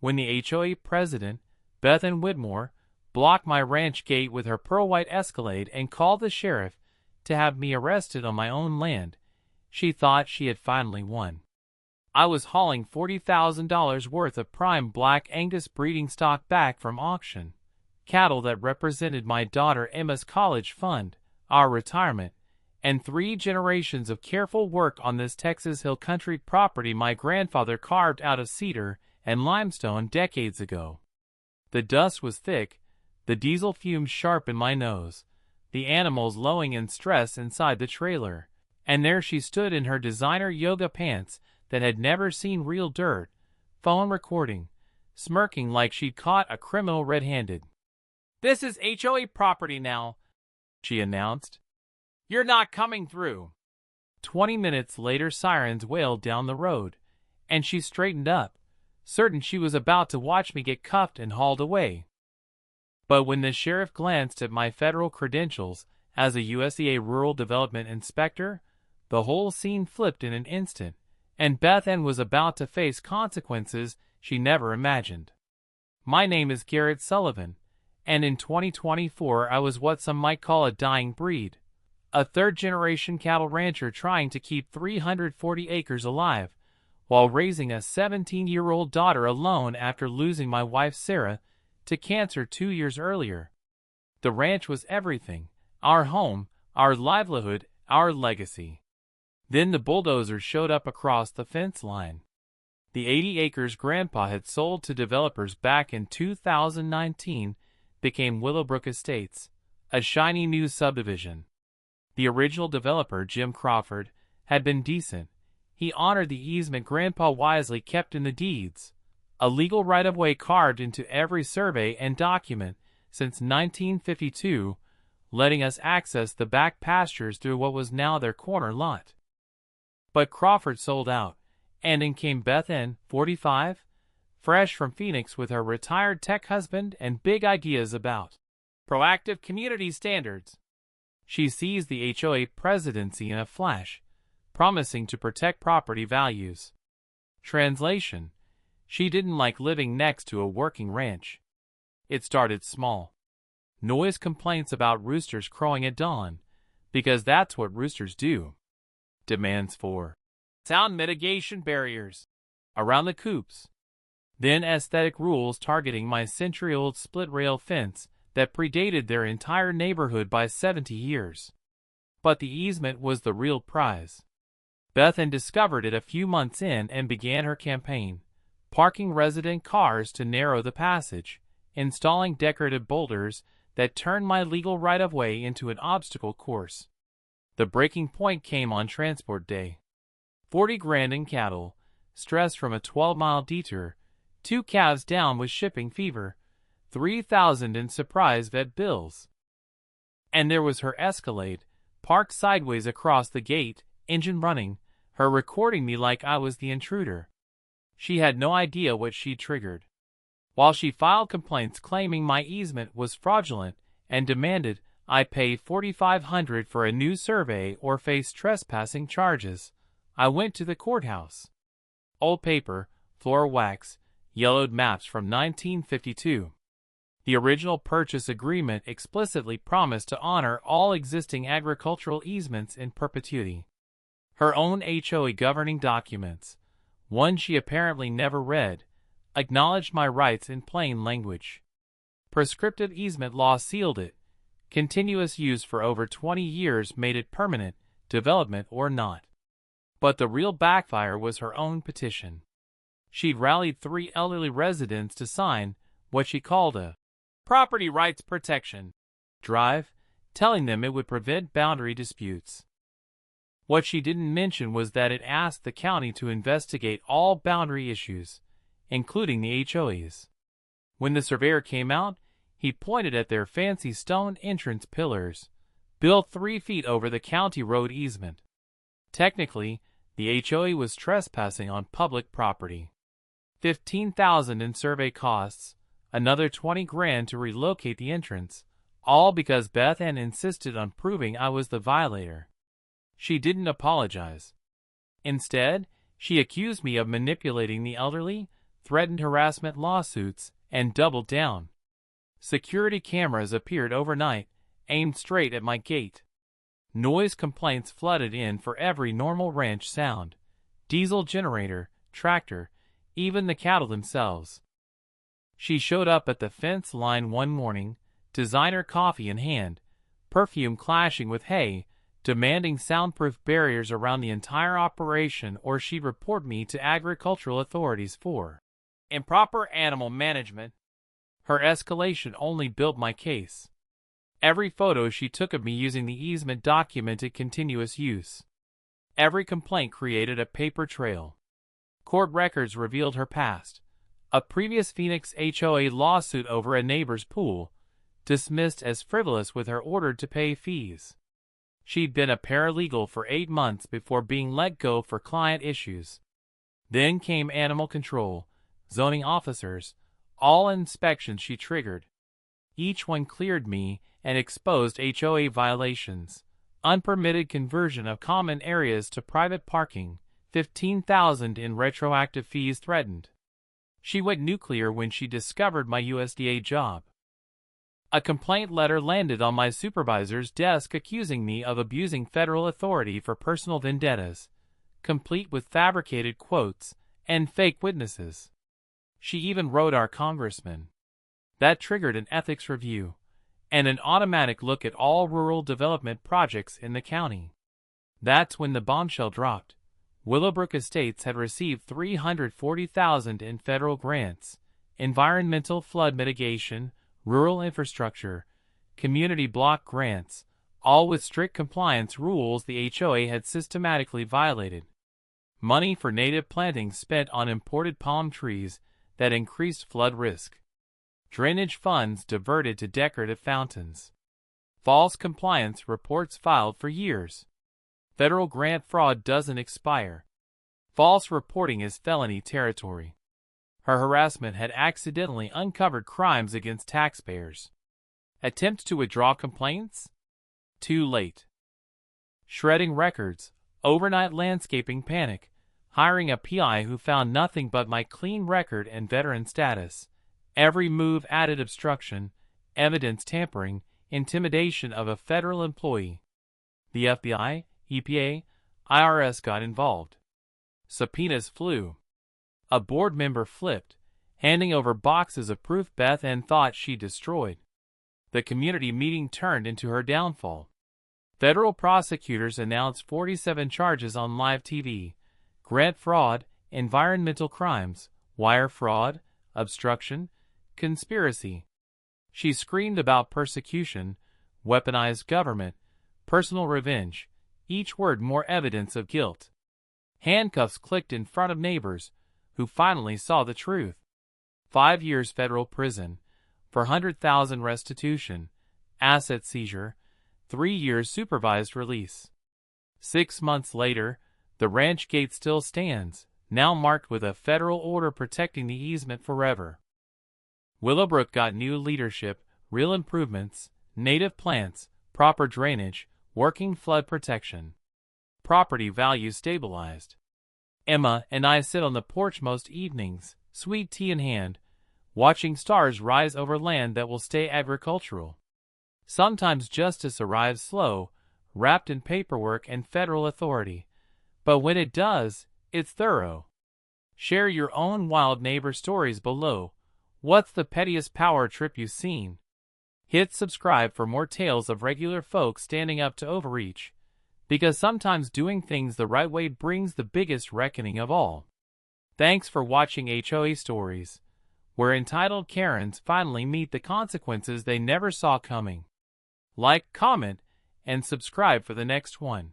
when the HOA president, Beth Ann Whitmore, blocked my ranch gate with her pearl-white Escalade and called the sheriff to have me arrested on my own land, she thought she had finally won. I was hauling $40,000 worth of prime Black Angus breeding stock back from auction, cattle that represented my daughter Emma's college fund, our retirement, and 3 generations of careful work on this Texas Hill Country property my grandfather carved out of cedar and limestone decades ago. The dust was thick, the diesel fumes sharp in my nose, the animals lowing in stress inside the trailer, and there she stood in her designer yoga pants that had never seen real dirt, phone recording, smirking like she'd caught a criminal red-handed. "This is HOA property now," she announced. "You're not coming through." 20 minutes later, sirens wailed down the road, and she straightened up, certain she was about to watch me get cuffed and hauled away. But when the sheriff glanced at my federal credentials as a USDA Rural Development Inspector, the whole scene flipped in an instant, and Beth Ann was about to face consequences she never imagined. My name is Garrett Sullivan, and in 2024 I was what some might call a dying breed, a third-generation cattle rancher trying to keep 340 acres alive, while raising a 17-year-old daughter alone after losing my wife Sarah to cancer 2 years earlier. The ranch was everything, our home, our livelihood, our legacy. Then the bulldozers showed up across the fence line. The 80 acres Grandpa had sold to developers back in 2019 became Willowbrook Estates, a shiny new subdivision. The original developer, Jim Crawford, had been decent. He honored the easement Grandpa wisely kept in the deeds, a legal right-of-way carved into every survey and document since 1952, letting us access the back pastures through what was now their corner lot. But Crawford sold out, and in came Beth Ann, 45, fresh from Phoenix with her retired tech husband and big ideas about proactive community standards. She seized the HOA presidency in a flash, promising to protect property values. Translation: she didn't like living next to a working ranch. It started small. Noise complaints about roosters crowing at dawn, because that's what roosters do. Demands for sound mitigation barriers around the coops. Then aesthetic rules targeting my century-old split-rail fence that predated their entire neighborhood by 70 years. But the easement was the real prize. Beth Ann discovered it a few months in and began her campaign, parking resident cars to narrow the passage, installing decorative boulders that turned my legal right-of-way into an obstacle course. The breaking point came on transport day. 40 grand in cattle, stress from a 12-mile detour, 2 calves down with shipping fever, 3,000 in surprise vet bills. And there was her Escalade, parked sideways across the gate, engine running, her recording me like I was the intruder. She had no idea what she'd triggered. While she filed complaints claiming my easement was fraudulent and demanded I pay $4,500 for a new survey or face trespassing charges, I went to the courthouse. Old paper, floor wax, yellowed maps from 1952. The original purchase agreement explicitly promised to honor all existing agricultural easements in perpetuity. Her own HOA governing documents, one she apparently never read, acknowledged my rights in plain language. Prescriptive easement law sealed it. Continuous use for over 20 years made it permanent, development or not. But the real backfire was her own petition. She'd rallied 3 elderly residents to sign what she called a property rights protection drive, telling them it would prevent boundary disputes. What she didn't mention was that it asked the county to investigate all boundary issues, including the HOAs. When the surveyor came out, he pointed at their fancy stone entrance pillars, built 3 feet over the county road easement. Technically, the HOA was trespassing on public property. $15,000 in survey costs, another 20 grand to relocate the entrance, all because Beth Ann insisted on proving I was the violator. She didn't apologize. Instead, she accused me of manipulating the elderly, threatened harassment lawsuits, and doubled down. Security cameras appeared overnight, aimed straight at my gate. Noise complaints flooded in for every normal ranch sound: diesel generator, tractor, even the cattle themselves. She showed up at the fence line one morning, designer coffee in hand, perfume clashing with hay, demanding soundproof barriers around the entire operation, or she'd report me to agricultural authorities for improper animal management. Her escalation only built my case. Every photo she took of me using the easement documented continuous use. Every complaint created a paper trail. Court records revealed her past: a previous Phoenix HOA lawsuit over a neighbor's pool, dismissed as frivolous with her ordered to pay fees. She'd been a paralegal for 8 months before being let go for client issues. Then came animal control, zoning officers, all inspections she triggered. Each one cleared me and exposed HOA violations: unpermitted conversion of common areas to private parking, $15,000 in retroactive fees threatened. She went nuclear when she discovered my USDA job. A complaint letter landed on my supervisor's desk accusing me of abusing federal authority for personal vendettas, complete with fabricated quotes and fake witnesses. She even wrote our congressman. That triggered an ethics review and an automatic look at all rural development projects in the county. That's when the bombshell dropped. Willowbrook Estates had received $340,000 in federal grants: environmental flood mitigation, rural infrastructure, community block grants, all with strict compliance rules the HOA had systematically violated. Money for native plantings spent on imported palm trees that increased flood risk. Drainage funds diverted to decorative fountains. False compliance reports filed for years. Federal grant fraud doesn't expire. False reporting is felony territory. Her harassment had accidentally uncovered crimes against taxpayers. Attempt to withdraw complaints? Too late. Shredding records, overnight landscaping panic, hiring a PI who found nothing but my clean record and veteran status. Every move added obstruction, evidence tampering, intimidation of a federal employee. The FBI, EPA, IRS got involved. Subpoenas flew. A board member flipped, handing over boxes of proof Beth Ann thought she destroyed. The community meeting turned into her downfall. Federal prosecutors announced 47 charges on live TV: grant fraud, environmental crimes, wire fraud, obstruction, conspiracy. She screamed about persecution, weaponized government, personal revenge, each word more evidence of guilt. Handcuffs clicked in front of neighbors, who finally saw the truth. 5 years federal prison, for $100,000 restitution, asset seizure, 3 years supervised release. 6 months later, the ranch gate still stands, now marked with a federal order protecting the easement forever. Willowbrook got new leadership, real improvements, native plants, proper drainage, working flood protection. Property values stabilized. Emma and I sit on the porch most evenings, sweet tea in hand, watching stars rise over land that will stay agricultural. Sometimes justice arrives slow, wrapped in paperwork and federal authority, but when it does, it's thorough. Share your own wild neighbor stories below. What's the pettiest power trip you've seen? Hit subscribe for more tales of regular folks standing up to overreach, because sometimes doing things the right way brings the biggest reckoning of all. Thanks for watching HOA Stories, where entitled Karens finally meet the consequences they never saw coming. Like, comment, and subscribe for the next one.